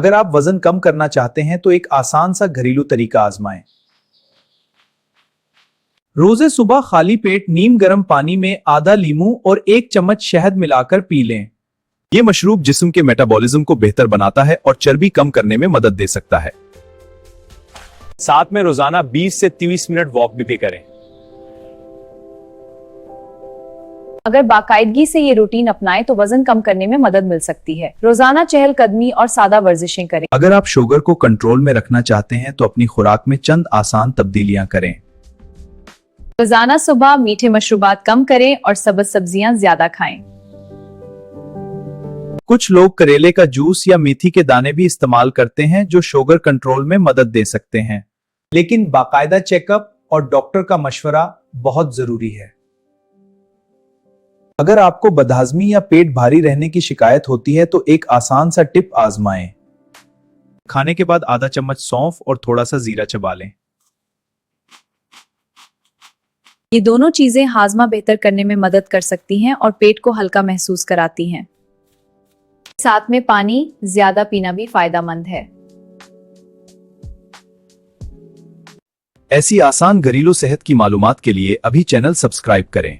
अगर आप वजन कम करना चाहते हैं तो एक आसान सा घरेलू तरीका आजमाएं। रोजे सुबह खाली पेट नीम गर्म पानी में आधा लीमू और 1 चम्मच शहद मिलाकर पी लें। ये मशरूब जिस्म के मेटाबॉलिज्म को बेहतर बनाता है और चर्बी कम करने में मदद दे सकता है। साथ में रोजाना 20 से 30 मिनट वॉक भी करें। अगर बाकायदगी से ये रूटीन अपनाएं तो वजन कम करने में मदद मिल सकती है। रोजाना चहलकदमी और सादा वर्जिशें करें। अगर आप शुगर को कंट्रोल में रखना चाहते हैं तो अपनी खुराक में चंद आसान तब्दीलियां करें। रोजाना सुबह मीठे मशरूबात कम करें और सब्ज सब्जियां ज्यादा खाएं। कुछ लोग करेले का जूस या मेथी के दाने भी इस्तेमाल करते हैं जो शुगर कंट्रोल में मदद दे सकते हैं, लेकिन बाकायदा चेकअप और डॉक्टर का मशवरा बहुत जरूरी है। अगर आपको बदहजमी या पेट भारी रहने की शिकायत होती है तो एक आसान सा टिप आजमाएं। खाने के बाद आधा चम्मच सौंफ और थोड़ा सा जीरा चबा लें। ये दोनों चीजें हाजमा बेहतर करने में मदद कर सकती हैं और पेट को हल्का महसूस कराती हैं। साथ में पानी ज्यादा पीना भी फायदेमंद है। ऐसी आसान घरेलू सेहत की मालूमात के लिए अभी चैनल सब्सक्राइब करें।